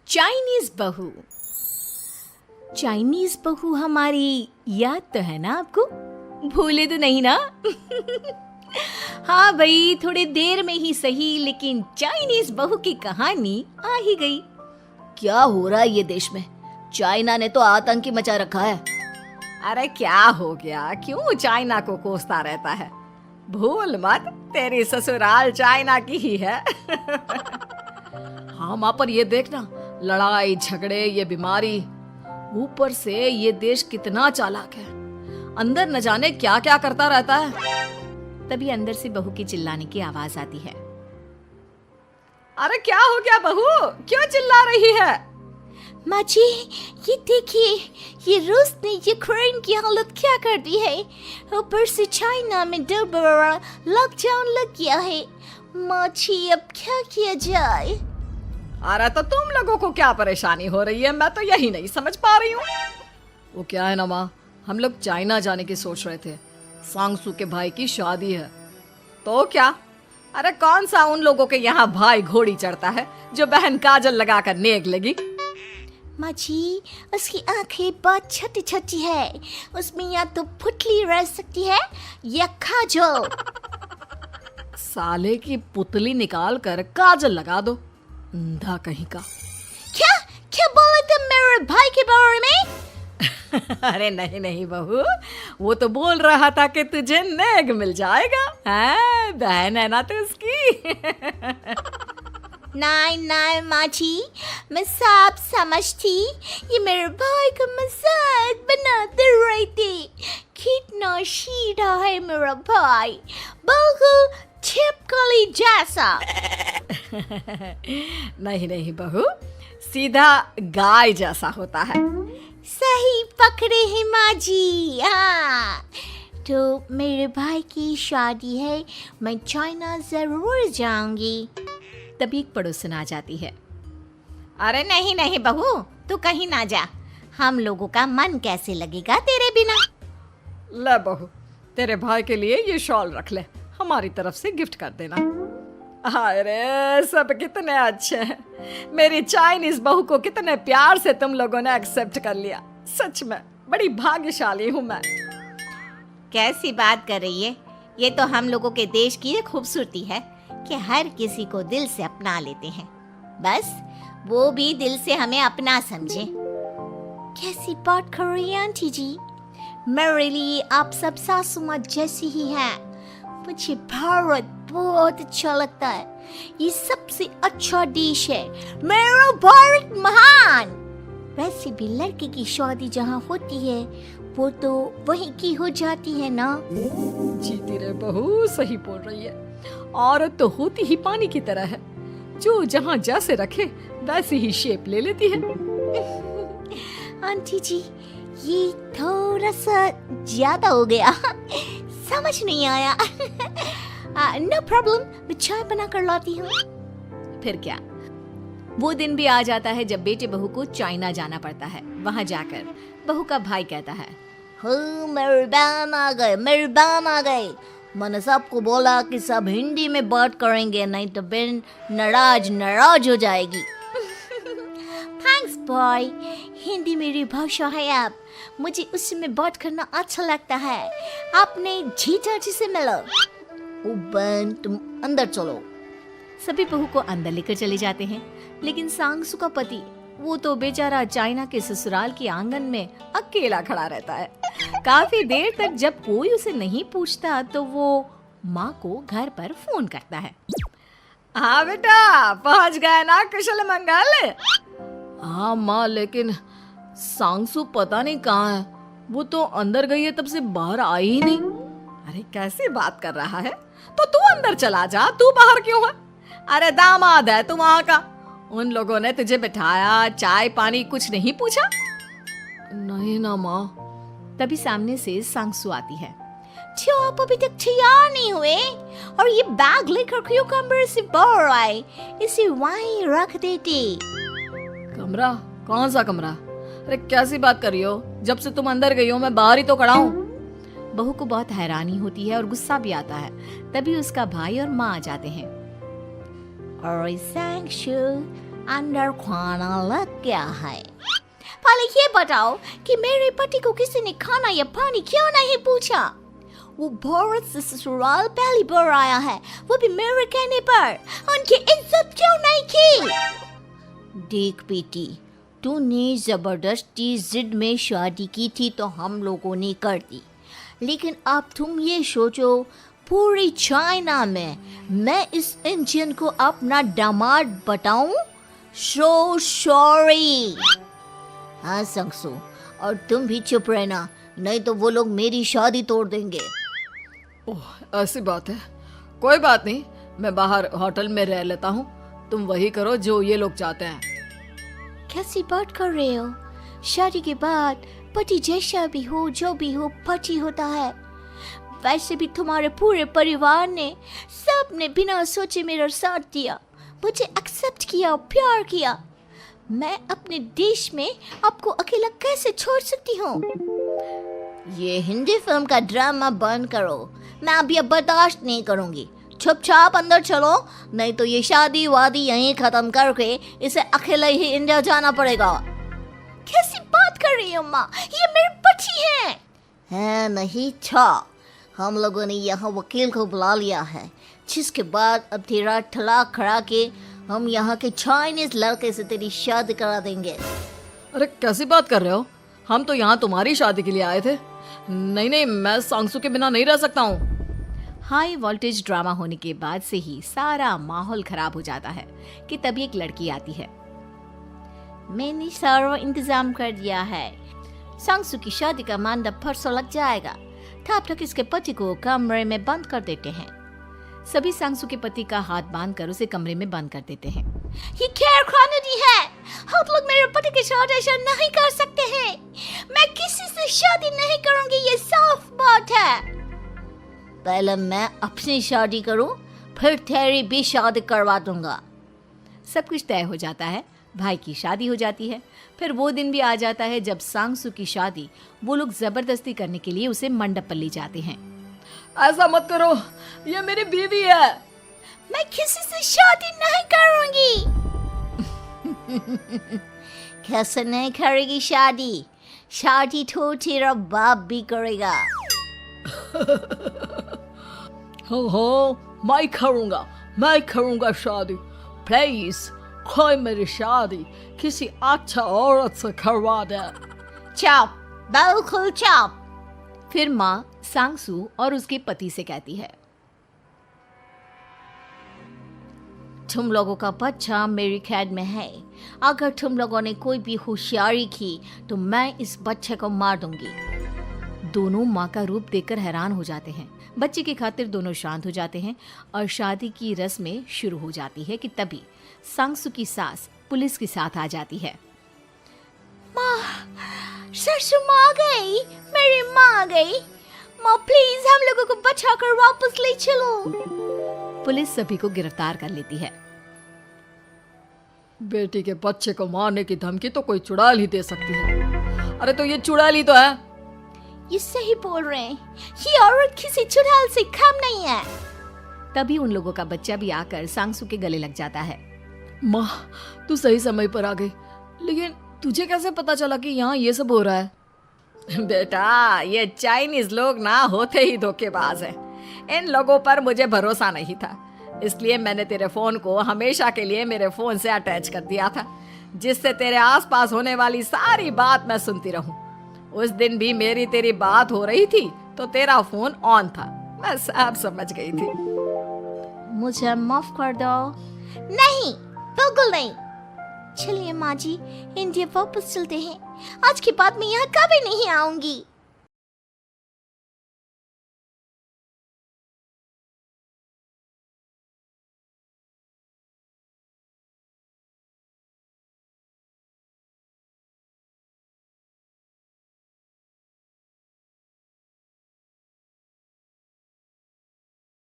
Chinese बहू। Chinese बहू हमारी याद तो है ना आपको? भूले तो नहीं ना? हाँ भाई, थोड़ी देर में ही सही, लेकिन चाइनीज बहू की कहानी आ ही गई। क्या हो रहा है ये देश में? चाइना ने तो आतंक ही मचा रखा है। अरे क्या हो गया? क्यों चाइना को कोसता रहता है? भूल मत, तेरी ससुराल चाइना की ही है। हाँ माँ, पर ये देखना, लड़ाई झगड़े, ये बीमारी, ऊपर से ये देश कितना चालाक है, अंदर न जाने क्या क्या करता रहता है। तभी अंदर से बहू की चिल्लाने की आवाज आती है। अरे क्या हो गया बहू, क्यों चिल्ला रही है? माँ जी, ये देखिए, ये रूस ने यूक्रेन की हालत क्या कर दी है। ऊपर से चाइना में डर बड़ा लॉकडाउन लग गया है। माँ जी, अब क्या किया जाए? अरे तो तुम लोगों को क्या परेशानी हो रही है, मैं तो यही नहीं समझ पा रही हूँ। वो क्या है ना माँ, हम लोग चाइना जाने की सोच रहे थे, सांगसू के भाई की शादी है। तो क्या? अरे कौन सा उन लोगों के यहाँ भाई घोड़ी चढ़ता है जो बहन काजल लगाकर नेक लगी? माँ जी, उसकी आंखें बहुत छोटी छोटी है, उसमें या तो पुतली रह सकती है या काजल। साले की पुतली निकाल कर काजल लगा दो, अंधा कहीं का। क्या क्या बोले तुम मेरे भाई के बारे में? अरे नहीं नहीं बहू, वो तो बोल रहा था कि तुझे नेग मिल जाएगा। हैं, बहन है ना तो उसकी। नहीं नहीं माँ जी, मैं सब समझती, ये मेरे भाई का मजाक बनाते रहते। कितना सीधा है मेरा भाई, बिल्कुल छिपकली जैसा। नहीं नहीं बहू, सीधा गाय जैसा होता है। सही पकड़े हैं माँ जी। हाँ, तो मेरे भाई की शादी है, मैं चाइना जरूर जाऊंगी। तभी एक पड़ोसन आ जाती है। अरे नहीं नहीं बहू, तू कहीं ना जा, हम लोगों का मन कैसे लगेगा तेरे बिना। ले बहू, तेरे भाई के लिए ये शॉल रख ले, हमारी तरफ से गिफ्ट कर देना। अरे सब कितने अच्छे हैं, मेरी चाइनीज बहू को कितने प्यार से तुम लोगों ने एक्सेप्ट कर लिया। सच में बड़ी भाग्यशाली हूँ मैं। कैसी बात कर रही है? ये तो हम लोगों के देश की खूबसूरती है कि हर किसी को दिल से अपना लेते हैं, बस वो भी दिल से हमें अपना समझे। कैसी बात कर रही है आंटी जी? मेरे लिए आप सब सासू माँ जैसी ही हैं। मुझे भारत बहुत अच्छा लगता है, ये सबसे अच्छा देश है, मेरा भारत महान। वैसे भी लड़के की शादी जहाँ होती है वो तो वहीं की हो जाती है ना। जीती रे बहू, सही बोल रही है। औरत तो होती ही पानी की तरह है, जो जहाँ जैसे रखे वैसी ही शेप ले लेती है। आंटी जी, ये थोड़ा सा ज्यादा हो गया, समझ नहीं आया। नो प्रॉब्लम, मैं चाय बना कर लाती हूँ। फिर क्या, वो दिन भी आ जाता है जब बेटे बहू को चाइना जाना पड़ता है। वहाँ जाकर बहू का भाई कहता है, मेरे बहन आ गए, मेरे बहन आ गए। मैंने सबको बोला कि सब हिंदी में बात करेंगे, नहीं तो बहन नाराज हो जाएगी। थैंक्स बॉय, हिंदी मेरी भाषा है, आप मुझे उसमें बात करना अच्छा लगता है। आपने जीजा जी से मिलो। ओ बहन, तुम अंदर चलो। सभी बहू को अंदर लेकर चले जाते हैं, लेकिन सांगसू का पति, वो तो बेचारा चाइना के ससुराल के आंगन में अकेला खड़ा रहता है। काफी देर तक जब कोई उसे नहीं पूछता तो वो माँ को घर पर फोन करता है। हाँ बेटा, पहुँच गए ना कुशल मंगल? हाँ माँ, लेकिन सांगसू पता नहीं कहाँ है, वो तो अंदर गई है तब से बाहर आई ही नहीं। अरे कैसी बात कर रहा है? तो तू अंदर चला जा, तू बाहर क्यों है? अरे दामाद है तू वहाँ का, उन लोगों ने तुझे बिठाया, चाय पानी कुछ नहीं पूछा? नहीं ना माँ। तभी सामने से सांगसू आती है। क्यों आप अभी तक तैयार नहीं हुए? और ये बैग लेकर क्यों कमरे से बाहर आए? इसे वहीं रख देते। कमरा? कौन सा कमरा? अरे कैसी बात कर रही हो? जब से तुम अंदर गई हो मैं बाहर ही तो खड़ा हूँ। बहू को बहुत हैरानी होती है और गुस्सा भी आता है। तभी उसका भाई और माँ आ जाते हैं। और सांगसू, अंदर खाना लग गया है। पहले ये बताओ कि मेरे पति को किसी ने खाना या पानी क्यों नहीं पूछा? वो भारत से ससुराल पहली बार आया है, वो भी मेरे कहने पर। उनकी इज्जत क्यों नहीं की? देख बेटी, तूने जबरदस्ती जिद में शादी की थी तो हम लोगों ने कर दी, लेकिन अब तुम ये सोचो, पूरी चाइना में मैं इस इंडियन को अपना दामाद बताऊं? So sorry. हाँ संगसू, और तुम भी चुप रहना, नहीं तो वो लोग मेरी शादी तोड़ देंगे। ओह, ऐसी बात है। कोई बात नहीं, मैं बाहर होटल में रह लेता हूँ, तुम वही करो जो ये लोग चाहते हैं। कैसी बात कर रहे हो? शादी के बाद पति जैसा भी हो, जो भी हो, पति होता है। वैसे भी तुम्हारे पूरे परिवार ने, सबने बिना सोचे मेरा साथ दिया, मुझे एक्सेप्ट किया, प्यार किया। मैं अपने देश में आपको अकेला कैसे छोड़ सकती हूँ? ये हिंदी फिल्म का ड्रामा बंद करो, मैं अभी अब बर्दाश्त नहीं करूँगी। चुपचाप अंदर चलो, नहीं तो ये शादी वादी यहीं खत्म करके इसे अकेले ही इंडिया जाना पड़ेगा। कैसी बात कर रही हो माँ? ये मेरे पति हैं। नहीं था, हम लोगों ने यहाँ वकील को बुला लिया है, जिसके बाद अब तेरा तलाक करा के हम यहाँ के चाइनीज लड़के से तेरी शादी करा देंगे। अरे कैसी बात कर रहे हो? हम तो यहाँ तुम्हारी शादी के लिए आए थे। नहीं, मैं सांगसू के बिना नहीं रह सकता हूँ। हाई वोल्टेज ड्रामा होने के बाद से ही सारा माहौल खराब हो जाता है कि तभी एक लड़की आती है। मैंने सारा इंतजाम कर दिया है, सांगसू की शादी का मंडप परसों लग जाएगा। तब तक इसके पति को कमरे में बंद कर देते हैं। सभी सांगसू के पति का हाथ बांधकर उसे कमरे में बंद कर देते हैं। ये क्या कानूनी है? आप लोग मेरे पति के साथ ऐसा नहीं कर सकते हैं। मैं किसी से शादी नहीं करूंगी, ये साफ बात है। पहले मैं अपनी शादी करूं, फिर तेरी भी शादी करवा दूंगा। सब कुछ तय हो जाता है, भाई की शादी हो जाती है। फिर वो दिन भी आ जाता है जब सांगसू की शादी वो लोग जबरदस्ती करने के लिए उसे मंडप पर ले जाते हैं। ऐसा मत करो, ये मेरी बीवी है। मैं किसी से शादी नहीं करूंगी। कैसे नहीं करेगी शादी? शादी तो तेरा बाप भी करेगा। हो, मैं करूंगा शादी। प्लीज कोई मेरी शादी किसी अच्छा औरत से करवा दे। चुप, बिल्कुल चुप। फिर माँ सांगसू और उसके पति से कहती है, तुम लोगों का बच्चा मेरी कैद में है। अगर तुम लोगों ने कोई भी होशियारी की तो मैं इस बच्चे को मार दूंगी। दोनों माँ का रूप देखकर हैरान हो जाते हैं। बच्चे की खातिर दोनों शांत हो जाते हैं और शादी की रस्में शुरू हो जाती है कि तभी सांगसू की सास पुलिस के साथ आ जाती है। माँ, सरसू माँ आ गई, मेरी माँ आ गई। माँ प्लीज हम लोगों को बचाकर वापस ले चलो। पुलिस सभी को गिरफ्तार कर लेती है। बेटी के बच्चे को मारने की धमकी तो कोई चुड़ैल ही दे सकती है। अरे तो ये चुड़ैल ही तो है। ये सही बोल रहे हैं, ये औरत किसी चुड़ैल से कम नहीं है। तभी उन लोगों का बच्चा भी आकर सांगसू के गले लग जाता है। माँ, तू सही समय पर आ गई, लेकिन तुझे कैसे पता चला कि यहाँ ये सब हो रहा है? बेटा, ये चाइनीज लोग ना होते ही धोखेबाज हैं। इन लोगों पर मुझे भरोसा नहीं था, इसलिए मैंने तेरे फोन को हमेशा के लिए मेरे फोन से अटैच कर दिया था, जिससे तेरे आसपास होने वाली सारी बात मैं सुनती रहूं। उस दिन भी मेरी तेरी बात हो रही थी तो तेरा फोन ऑन था, मैं सब समझ गई थी। मुझे माफ कर दो। नहीं, बिल्कुल नहीं। चलिए माँ जी, इंडिया वापस चलते हैं। आज के बाद मैं यहाँ कभी नहीं आऊंगी।